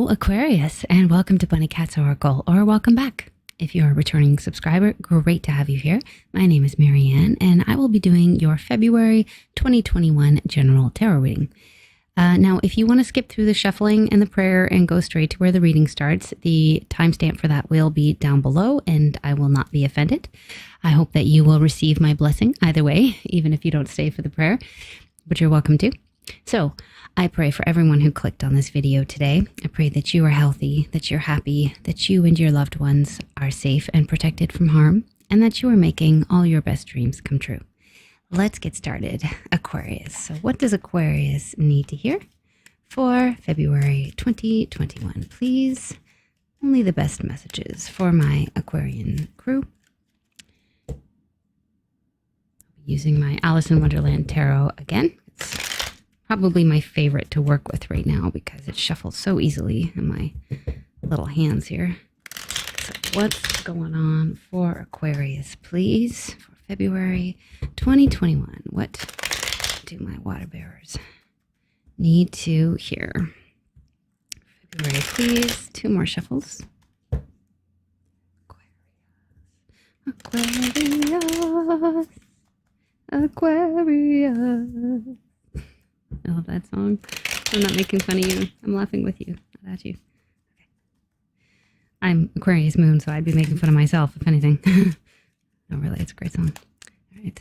Hello, Aquarius, and welcome to Bunny Cat's Oracle, or welcome back. If you're a returning subscriber, great to have you here. My name is Marianne, and I will be doing your February 2021 general tarot reading. Now, if you want to skip through the shuffling and the prayer and go straight to where the reading starts, the timestamp for that will be down below, and I will not be offended. I hope that you will receive my blessing either way, even if you don't stay for the prayer, but you're welcome to. So, I pray for everyone who clicked on this video today. I pray that you are healthy, that you're happy, that you and your loved ones are safe and protected from harm, and that you are making all your best dreams come true. Let's get started. Aquarius. So what does Aquarius need to hear for February 2021? Please, only the best messages for my Aquarian crew. I'll be using my Alice in Wonderland Tarot again. It's probably my favorite to work with right now because it shuffles so easily in my little hands here. So what's going on for Aquarius, please, for February 2021? What do my water bearers need to hear? February, please. 2 more shuffles. Aquarius. Aquarius. I love that song. I'm not making fun of you. I'm laughing with you, not at you. Okay. I'm Aquarius moon, so I'd be making fun of myself, if anything. No, really, it's a great song. All right.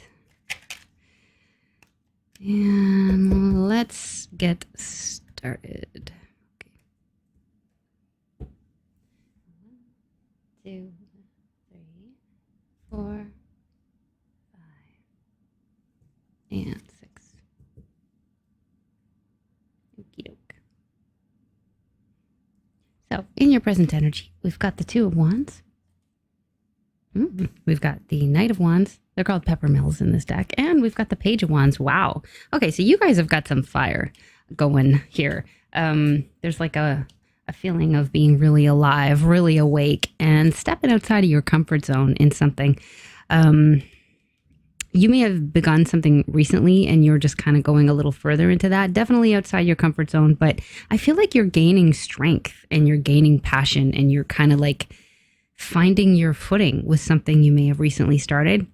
And let's get started. Okay. 1, 2, 3, 4, 5, and 6. So, in your present energy, we've got the 2 of Wands. We've got the Knight of Wands. They're called peppermills in this deck. And we've got the Page of Wands. Wow. Okay, so you guys have got some fire going here. There's like a feeling of being really alive, really awake, and stepping outside of your comfort zone in something. You may have begun something recently and you're just kind of going a little further into that. Definitely outside your comfort zone, but I feel like you're gaining strength and you're gaining passion and you're kind of like finding your footing with something you may have recently started.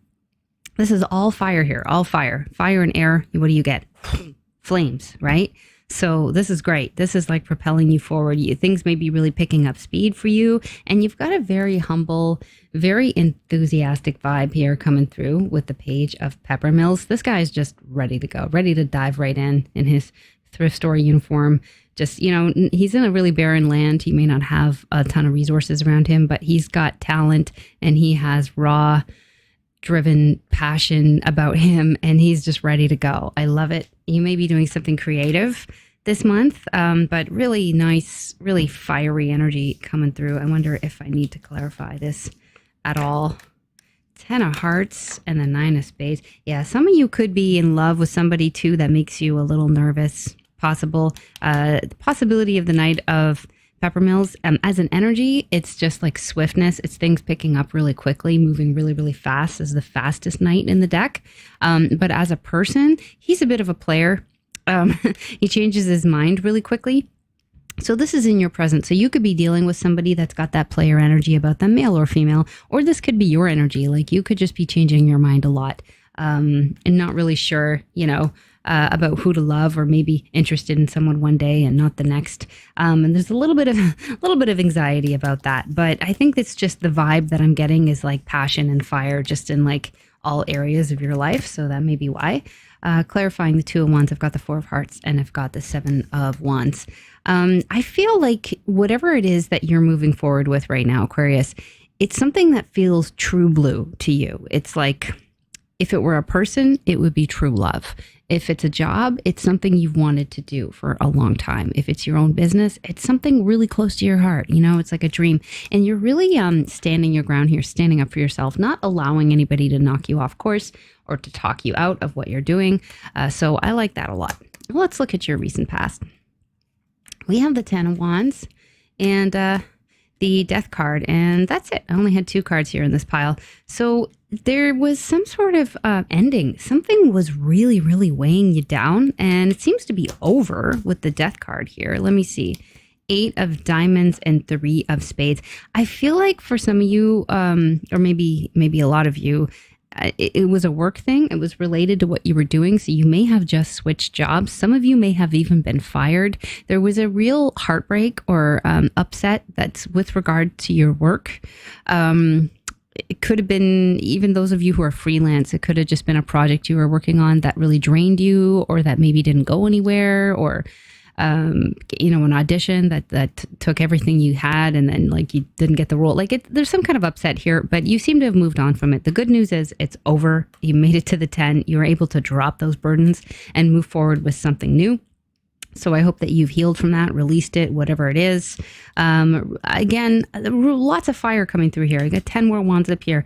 This is all fire here, all fire. Fire and air, what do you get? Flames, right? So this is great. This is like propelling you forward. Things may be really picking up speed for you. And you've got a very humble, very enthusiastic vibe here coming through with the Page of Peppermills. This guy is just ready to go, ready to dive right in his thrift store uniform. Just, you know, he's in a really barren land. He may not have a ton of resources around him, but he's got talent and he has raw, driven passion about him, and he's just ready to go. I love it. You may be doing something creative this month, but really nice, really fiery energy coming through. I wonder if I need to clarify this at all. 10 of Hearts and the 9 of Spades. Yeah, some of you could be in love with somebody too that makes you a little nervous. The possibility of the Knight of Peppermills, as an energy, it's just like swiftness. It's things picking up really quickly, moving really, really fast as the fastest knight in the deck. But as a person, he's a bit of a player. He changes his mind really quickly. So this is in your present. So you could be dealing with somebody that's got that player energy about them, male or female, or this could be your energy. Like you could just be changing your mind a lot and not really sure, you know, about who to love, or maybe interested in someone one day and not the next. And there's a little bit of anxiety about that. But I think it's just the vibe that I'm getting is like passion and fire just in like all areas of your life. So that may be why. Clarifying the 2 of Wands, I've got the 4 of Hearts and I've got the 7 of Wands. I feel like whatever it is that you're moving forward with right now, Aquarius, it's something that feels true blue to you. It's like, if it were a person, it would be true love. If it's a job, it's something you've wanted to do for a long time. If it's your own business, it's something really close to your heart. You know, it's like a dream. And you're really standing your ground here, standing up for yourself, not allowing anybody to knock you off course or to talk you out of what you're doing. So I like that a lot. Let's look at your recent past. We have the 10 of Wands and the Death card, and that's it. I only had 2 cards here in this pile. So there was some sort of ending. Something was really, really weighing you down, and it seems to be over with the Death card here. Let me see. 8 of diamonds and 3 of spades. I feel like for some of you, or maybe a lot of you, it was a work thing. It was related to what you were doing. So you may have just switched jobs. Some of you may have even been fired. There was a real heartbreak or upset that's with regard to your work. It could have been, even those of you who are freelance, it could have just been a project you were working on that really drained you, or that maybe didn't go anywhere, or an audition that took everything you had and then like you didn't get the role. There's some kind of upset here, but you seem to have moved on from it. The good news is it's over. You made it to the 10. You were able to drop those burdens and move forward with something new. So I hope that you've healed from that, released it, whatever it is. Again, lots of fire coming through here. I got 10 more wands up here.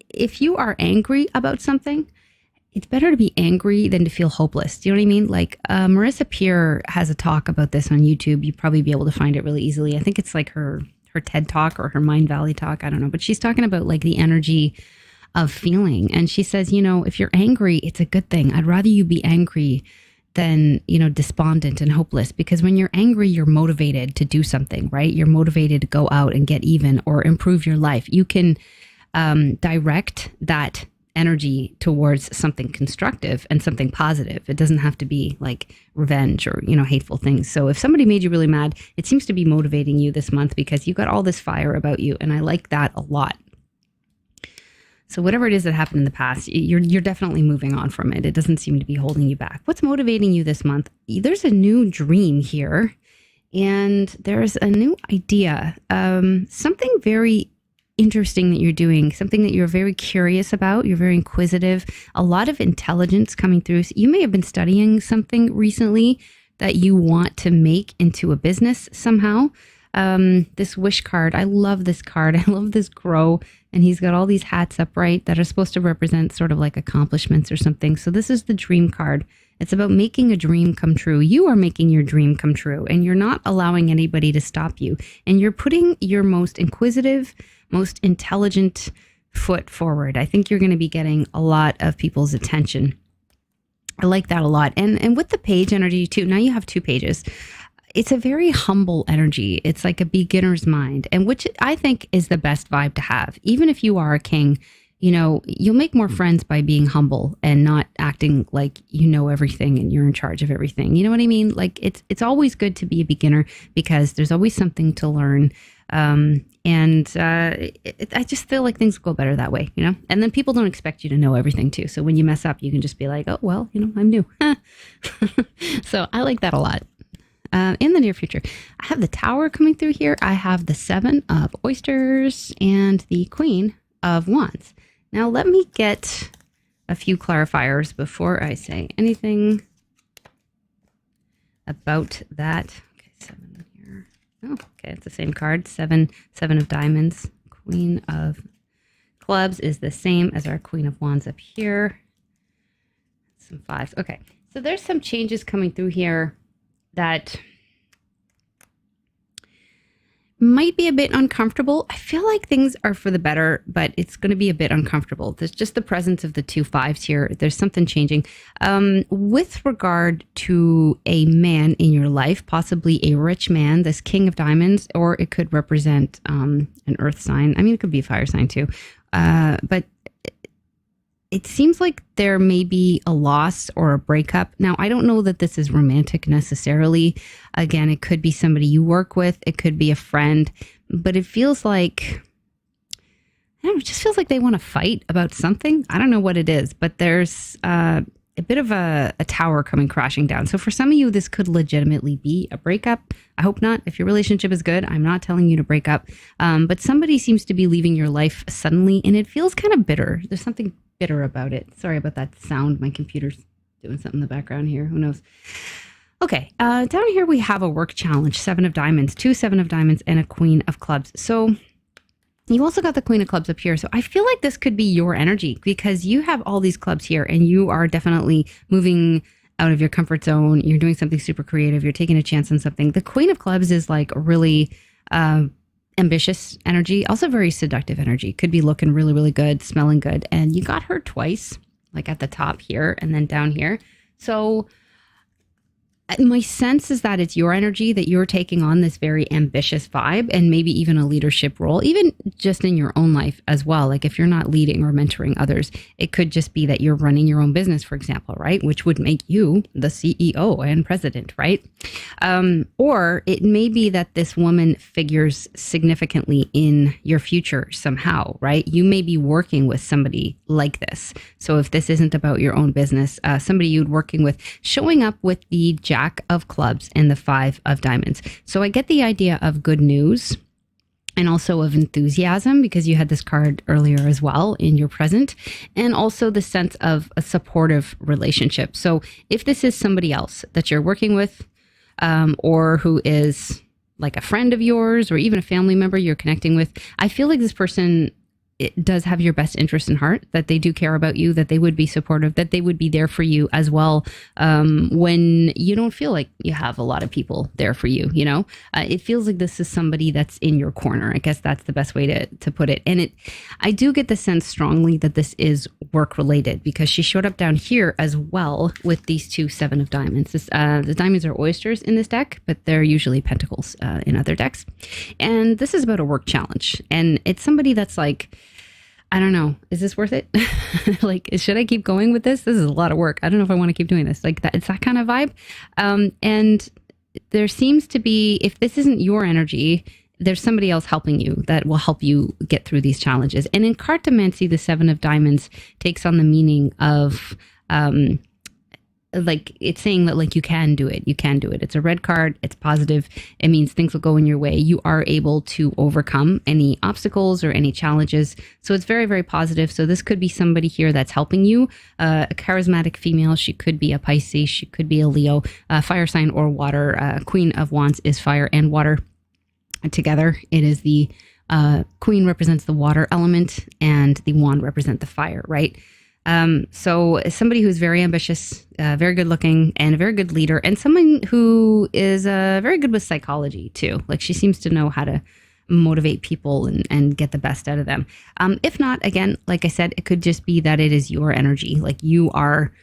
If you are angry about something, it's better to be angry than to feel hopeless. Do you know what I mean? Marissa Peer has a talk about this on YouTube. You'd probably be able to find it really easily. I think it's like her TED talk or her Mind Valley talk. I don't know. But she's talking about like the energy of feeling. And she says, if you're angry, it's a good thing. I'd rather you be angry than, despondent and hopeless. Because when you're angry, you're motivated to do something, right? You're motivated to go out and get even or improve your life. You can direct that energy towards something constructive and something positive. It doesn't have to be like revenge or, hateful things. So if somebody made you really mad, it seems to be motivating you this month because you got all this fire about you. And I like that a lot. So whatever it is that happened in the past, you're definitely moving on from it. It doesn't seem to be holding you back. What's motivating you this month? There's a new dream here and there's a new idea. Something very interesting that you're doing, something that you're very curious about. You're very inquisitive, a lot of intelligence coming through. So you may have been studying something recently that you want to make into a business somehow. This wish card, I love this card. I love this crow. And he's got all these hats upright that are supposed to represent sort of like accomplishments or something. So this is the dream card. It's about making a dream come true. You are making your dream come true and you're not allowing anybody to stop you. And you're putting your most inquisitive, most intelligent foot forward. I think you're going to be getting a lot of people's attention. I like that a lot. And with the page energy too, now you have 2 pages. It's a very humble energy. It's like a beginner's mind, and which I think is the best vibe to have. Even if you are a king, you'll make more friends by being humble and not acting like you know everything and you're in charge of everything. You know what I mean? Like it's always good to be a beginner because there's always something to learn. I just feel like things go better that way, and then people don't expect you to know everything too. So when you mess up, you can just be like, oh, well, I'm new. So I like that a lot. In the near future, I have the Tower coming through here. I have the 7 of oysters and the Queen of Wands. Now let me get a few clarifiers before I say anything about that. Okay, 7 here. Oh, okay, it's the same card. 7 of diamonds. Queen of clubs is the same as our Queen of Wands up here. Some 5s. Okay, so there's some changes coming through here that might be a bit uncomfortable. I feel like things are for the better, but it's going to be a bit uncomfortable. There's just the presence of the 2 5s here. There's something changing. With regard to a man in your life, possibly a rich man, this King of Diamonds, or it could represent an earth sign. I mean, it could be a fire sign too. But it seems like there may be a loss or a breakup. Now, I don't know that this is romantic necessarily. Again, it could be somebody you work with. It could be a friend. But it feels like, I don't know, it just feels like they want to fight about something. I don't know what it is, but there's a bit of a tower coming crashing down. So for some of you, this could legitimately be a breakup. I hope not. If your relationship is good, I'm not telling you to break up. But somebody seems to be leaving your life suddenly, and it feels kind of bitter. There's something bitter about it. Sorry about that sound. My computer's doing something in the background here. Who knows? Okay. Down here we have a work challenge. 7 of diamonds, 2 7 of diamonds, and a Queen of clubs. So you also got the Queen of clubs up here. So I feel like this could be your energy because you have all these clubs here and you are definitely moving out of your comfort zone. You're doing something super creative. You're taking a chance on something. The Queen of clubs is like really ambitious energy, also very seductive energy. Could be looking really, really good, smelling good. And you got her twice, like at the top here and then down here. So My sense is that it's your energy, that you're taking on this very ambitious vibe and maybe even a leadership role, even just in your own life as well. Like if you're not leading or mentoring others, it could just be that you're running your own business, for example, right? Which would make you the CEO and president, right? Or it may be that this woman figures significantly in your future somehow, right? You may be working with somebody like this. So if this isn't about your own business, somebody you'd working with, showing up with the Jack of Clubs and the Five of Diamonds. So I get the idea of good news and also of enthusiasm, because you had this card earlier as well in your present, and also the sense of a supportive relationship. So if this is somebody else that you're working with, or who is like a friend of yours or even a family member you're connecting with, I feel like this person, it does have your best interest in heart, that they do care about you, that they would be supportive, that they would be there for you as well, when you don't feel like you have a lot of people there for you, you know? It feels like this is somebody that's in your corner. I guess that's the best way to put it. And I do get the sense strongly that this is work related, because she showed up down here as well with these two Seven of Diamonds. The diamonds are oysters in this deck, but they're usually pentacles in other decks. And this is about a work challenge. And it's somebody that's like, I don't know, is this worth it? Like, should I keep going with this? This is a lot of work. I don't know if I want to keep doing this. Like that, it's that kind of vibe. And there seems to be, if this isn't your energy, there's somebody else helping you that will help you get through these challenges. And in cartomancy, the Seven of Diamonds takes on the meaning of, like it's saying that like you can do it. It's a red card. It's positive. It means things will go in your way. You are able to overcome any obstacles or any challenges. So it's very, very positive. So this could be somebody here that's helping you, a charismatic female. She could be a Pisces. She could be a Leo, fire sign or water. Queen of Wands is fire and water together. It is the Queen represents the water element and the wand represent the fire, right? So somebody who's very ambitious, very good looking, and a very good leader, and someone who is very good with psychology too. Like she seems to know how to motivate people and get the best out of them. If not, again, like I said, it could just be that it is your energy. Like you are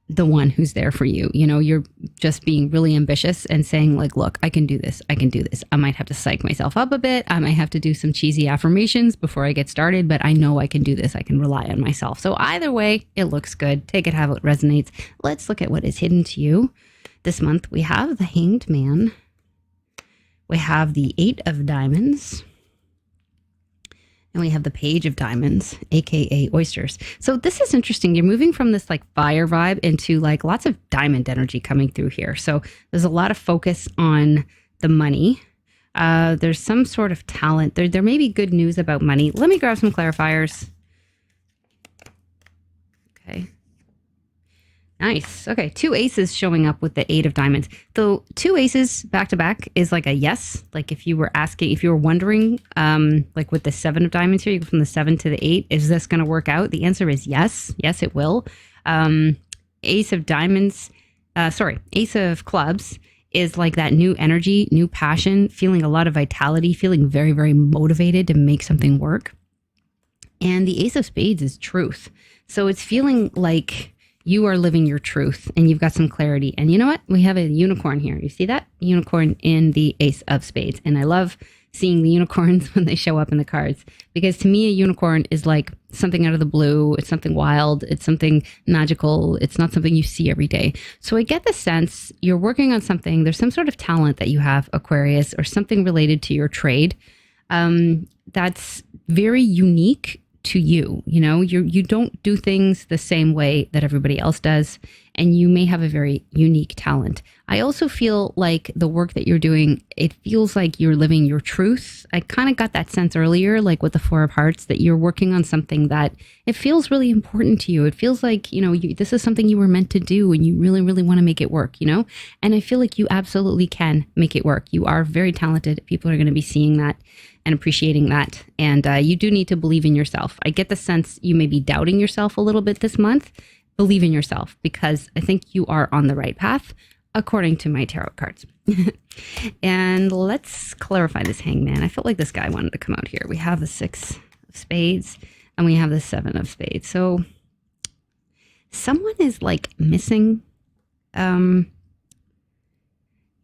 the one who's there for you. You know, you're just being really ambitious and saying like, look, I can do this. I might have to psych myself up a bit. I might have to do some cheesy affirmations before I get started, but I know I can do this. I can rely on myself. So either way, it looks good. Take it how it resonates. Let's look at what is hidden to you. This month, we have the Hanged Man. We have the Eight of Diamonds. And we have the Page of Diamonds, aka oysters. So this is interesting. You're moving from this like fire vibe into like lots of diamond energy coming through here. So there's a lot of focus on the money. There's some sort of talent. There may be good news about money. Let me grab some clarifiers. Okay. Nice. Okay. Two aces showing up with the Eight of Diamonds. So two aces back to back is like a yes. Like if you were wondering, like with the Seven of Diamonds here, you go from the 7 to the 8, is this going to work out? The answer is yes. Yes, it will. Ace of Diamonds, Ace of Clubs is like that new energy, new passion, feeling a lot of vitality, feeling very, very motivated to make something work. And the Ace of Spades is truth. So it's feeling like you are living your truth and you've got some clarity. And you know what? We have a unicorn here. You see that? Unicorn in the Ace of Spades. And I love seeing the unicorns when they show up in the cards, because to me, a unicorn is like something out of the blue. It's something wild. It's something magical. It's not something you see every day. So I get the sense you're working on something. There's some sort of talent that you have, Aquarius, or something related to your trade, that's very unique to you. You know, you don't do things the same way that everybody else does, and you may have a very unique talent. I also feel like the work that you're doing, it feels like you're living your truth. I kind of got that sense earlier, like with the Four of Hearts, that you're working on something that it feels really important to you. It feels like, you know, this is something you were meant to do and you really, really want to make it work, you know? And I feel like you absolutely can make it work. You are very talented. People are going to be seeing that and appreciating that. And you do need to believe in yourself. I get the sense you may be doubting yourself a little bit this month. Believe in yourself, because I think you are on the right path, according to my tarot cards. And let's clarify this Hangman. I felt like this guy wanted to come out here. We have the Six of Spades and we have the Seven of Spades. So someone is like missing.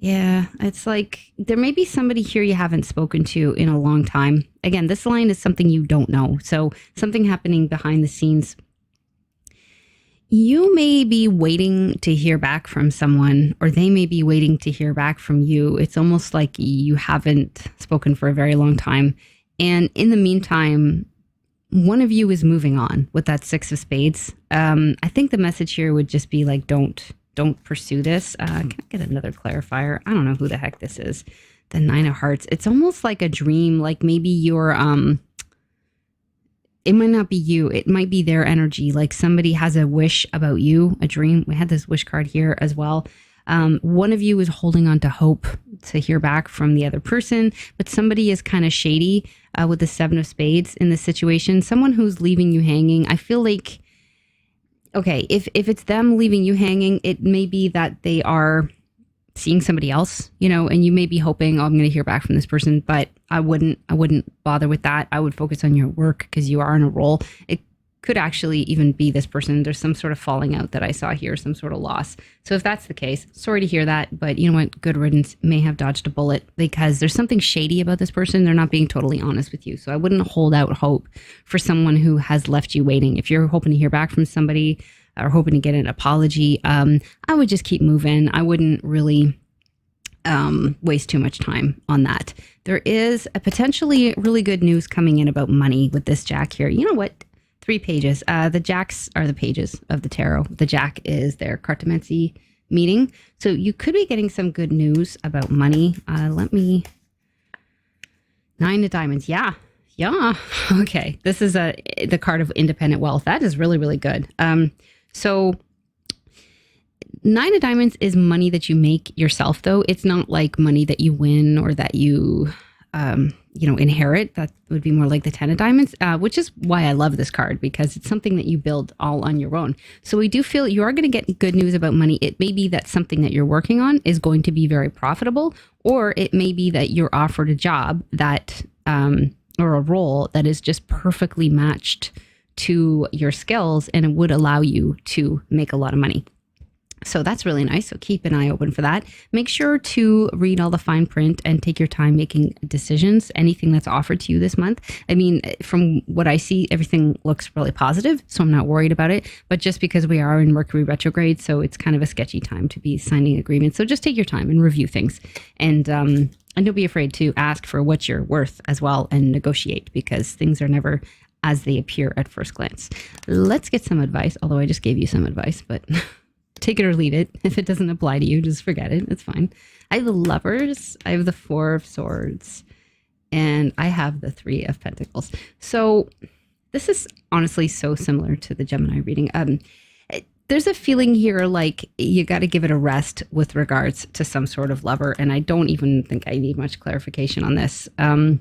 Yeah, it's like there may be somebody here you haven't spoken to in a long time. Again, this line is something you don't know. So, something happening behind the scenes. You may be waiting to hear back from someone, or they may be waiting to hear back from you. It's almost like you haven't spoken for a very long time. And in the meantime, one of you is moving on with that six of spades. I think the message here would just be like, don't pursue this. Can I get another clarifier? I don't know who the heck this is. The nine of hearts. It's almost like a dream. Like maybe you're, it might not be you. It might be their energy. Like somebody has a wish about you, a dream. We had this wish card here as well. One of you is holding on to hope to hear back from the other person, but somebody is kind of shady with the seven of spades in this situation. Someone who's leaving you hanging. I feel like, okay, if it's them leaving you hanging, it may be that they are seeing somebody else, and you may be hoping, oh, I'm going to hear back from this person, but I wouldn't bother with that. I would focus on your work because you are on a roll. It could actually even be this person. There's some sort of falling out that I saw here, some sort of loss. So if that's the case, sorry to hear that, but you know what? Good riddance. May have dodged a bullet because there's something shady about this person. They're not being totally honest with you. So I wouldn't hold out hope for someone who has left you waiting. If you're hoping to hear back from somebody or hoping to get an apology, I would just keep moving. I wouldn't really waste too much time on that. There is a potentially really good news coming in about money with this jack here. You know what? 3 pages. The jacks are the pages of the tarot. The jack is their cartomancy meeting. So you could be getting some good news about money. Nine of diamonds. Yeah. Okay. This is the card of independent wealth. That is really, really good. So nine of diamonds is money that you make yourself, though. It's not like money that you win or that you inherit. That would be more like the 10 of diamonds, which is why I love this card, because it's something that you build all on your own. So we do feel you are going to get good news about money. It may be that something that you're working on is going to be very profitable, or it may be that you're offered a job that, or a role that is just perfectly matched to your skills and it would allow you to make a lot of money. So that's really nice. So keep an eye open for that. Make sure to read all the fine print and take your time making decisions. Anything that's offered to you this month. I mean, from what I see, everything looks really positive. So I'm not worried about it. But just because we are in Mercury retrograde, so it's kind of a sketchy time to be signing agreements. So just take your time and review things. And don't be afraid to ask for what you're worth as well and negotiate, because things are never as they appear at first glance. Let's get some advice. Although I just gave you some advice, but take it or leave it. If it doesn't apply to you, just forget it. It's fine. I have the Lovers. I have the Four of Swords. And I have the Three of Pentacles. So this is honestly so similar to the Gemini reading. There's a feeling here like you got to give it a rest with regards to some sort of lover. And I don't even think I need much clarification on this. And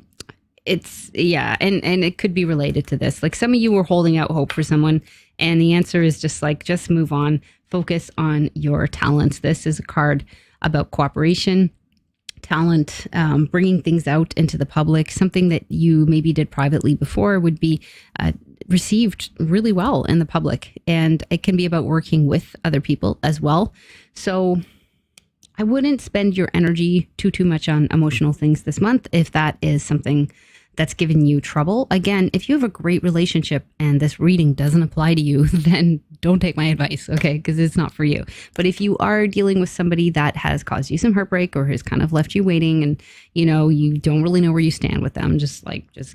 it could be related to this. Like some of you were holding out hope for someone, and the answer is just move on. Focus on your talents. This is a card about cooperation, talent, bringing things out into the public. Something that you maybe did privately before would be received really well in the public. And it can be about working with other people as well. So I wouldn't spend your energy too much on emotional things this month if that is something that's given you trouble. Again, if you have a great relationship and this reading doesn't apply to you, then don't take my advice, okay? Because it's not for you. But if you are dealing with somebody that has caused you some heartbreak or has kind of left you waiting and, you don't really know where you stand with them, just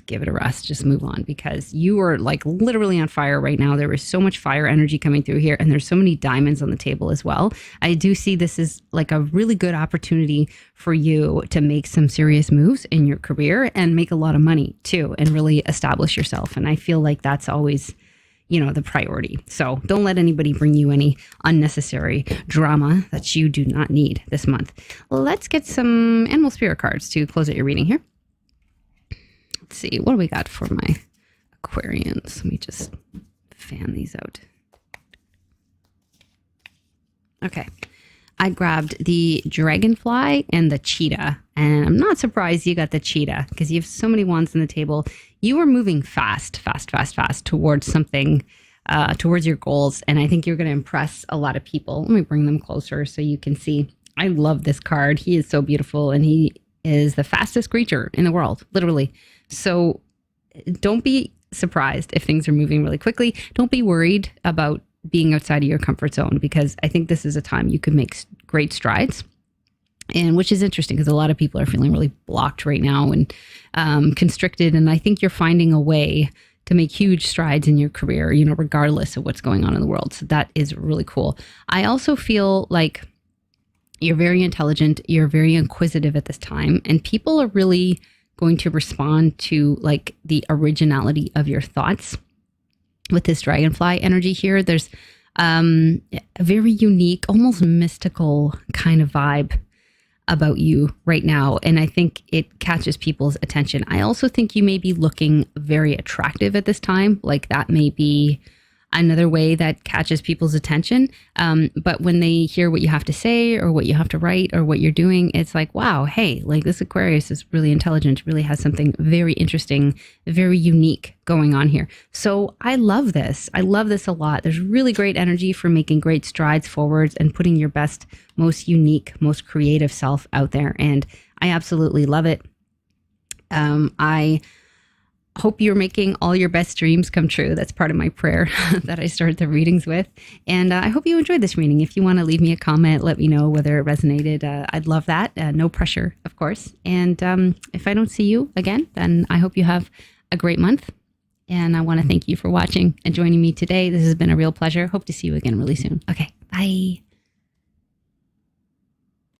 give it a rest. Just move on, because you are literally on fire right now. There is so much fire energy coming through here, and there's so many diamonds on the table as well. I do see this is like a really good opportunity for you to make some serious moves in your career and make a lot of money too, and really establish yourself. And I feel like that's always, the priority. So don't let anybody bring you any unnecessary drama that you do not need this month. Let's get some animal spirit cards to close out your reading here. Let's see, what do we got for my Aquarians? Let me just fan these out. Okay. I grabbed the dragonfly and the cheetah, and I'm not surprised you got the cheetah because you have so many wands on the table. You are moving fast towards something, towards your goals, and I think you're going to impress a lot of people. Let me bring them closer so you can see. I love this card. He is so beautiful, and he is the fastest creature in the world, literally. So don't be surprised if things are moving really quickly. Don't be worried about being outside of your comfort zone, because I think this is a time you can make great strides. And which is interesting because a lot of people are feeling really blocked right now and constricted. And I think you're finding a way to make huge strides in your career, regardless of what's going on in the world. So that is really cool. I also feel like you're very intelligent. You're very inquisitive at this time. And people are really going to respond to like the originality of your thoughts with this dragonfly energy here. There's a very unique, almost mystical kind of vibe about you right now. And I think it catches people's attention. I also think you may be looking very attractive at this time. Like that may be another way that catches people's attention. But when they hear what you have to say or what you have to write or what you're doing, it's like, wow, hey, like this Aquarius is really intelligent, really has something very interesting, very unique going on here. So I love this. I love this a lot. There's really great energy for making great strides forwards and putting your best, most unique, most creative self out there. And I absolutely love it. I hope you're making all your best dreams come true. That's part of my prayer that I start the readings with. And I hope you enjoyed this reading. If you want to leave me a comment, let me know whether it resonated. I'd love that. No pressure, of course. And if I don't see you again, then I hope you have a great month. And I want to thank you for watching and joining me today. This has been a real pleasure. Hope to see you again really soon. Okay, bye.